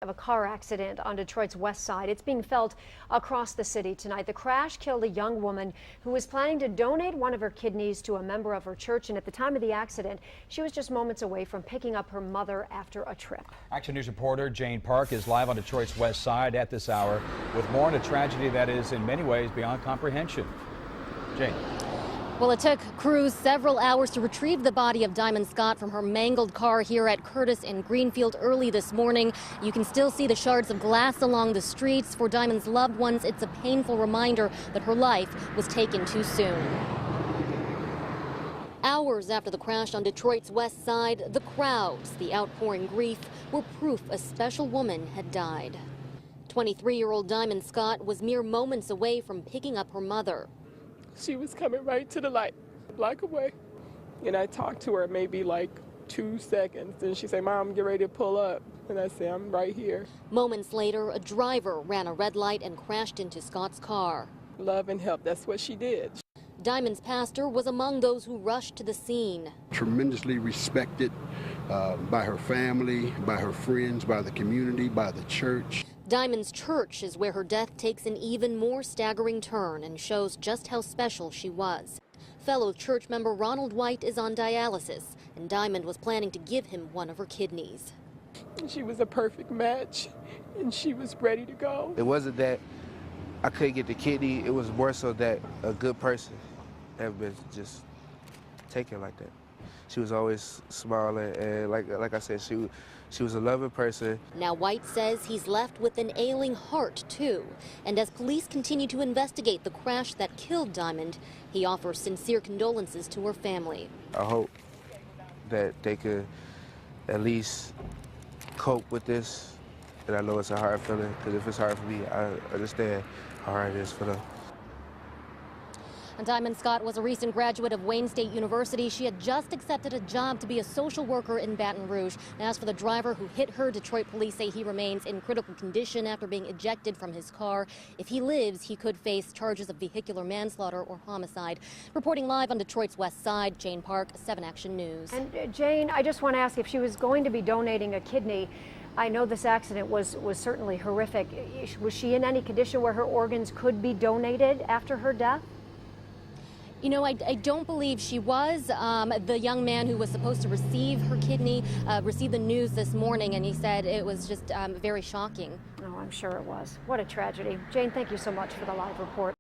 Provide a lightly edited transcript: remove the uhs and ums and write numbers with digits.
of a car accident on Detroit's west side. It's being felt across the city tonight. The crash killed a young woman who was planning to donate one of her kidneys to a member of her church, and at the time of the accident, she was just moments away from picking up her mother after a trip. Action News reporter Jane Park is live on Detroit's west side at this hour with more on a tragedy that is in many ways beyond comprehension. Jane. Well, it took crews several hours to retrieve the body of Diamond Scott from her mangled car here at Curtis and Greenfield early this morning. You can still see the shards of glass along the streets. For Diamond's loved ones, it's a painful reminder that her life was taken too soon. Hours after the crash on Detroit's west side, the crowds, the outpouring grief, were proof a special woman had died. 23-year-old Diamond Scott was mere moments away from picking up her mother. She was coming right to the light, a block away. And I talked to her maybe like 2 seconds. And she said, "Mom, get ready to pull up." And I said, "I'm right here." Moments later, a driver ran a red light and crashed into Scott's car. Love and help, that's what she did. Diamond's pastor was among those who rushed to the scene. Tremendously respected by her family, by her friends, by the community, by the church. Diamond's church is where her death takes an even more staggering turn and shows just how special she was. Fellow church member Ronald White is on dialysis, and Diamond was planning to give him one of her kidneys. She was a perfect match, and she was ready to go. It wasn't that I couldn't get the kidney, it was more so that a good person had been just taken like that. She was always smiling, and like I said, she was a loving person. Now White says he's left with an ailing heart, too. And as police continue to investigate the crash that killed Diamond, he offers sincere condolences to her family. I hope that they could at least cope with this. And I know it's a hard feeling, because if it's hard for me, I understand how hard it is for them. And Diamond Scott was a recent graduate of Wayne State University. She had just accepted a job to be a social worker in Baton Rouge. And as for the driver who hit her, Detroit police say he remains in critical condition after being ejected from his car. If he lives, he could face charges of vehicular manslaughter or homicide. Reporting live on Detroit's west side, Jane Park, 7 Action News. And Jane, I just want to ask, if she was going to be donating a kidney, I know this accident was certainly horrific. Was she in any condition where her organs could be donated after her death? You know, I don't believe she was. The young man who was supposed to receive her kidney received the news this morning, and he said it was just very shocking. Oh, I'm sure it was. What a tragedy. Jane, thank you so much for the live report.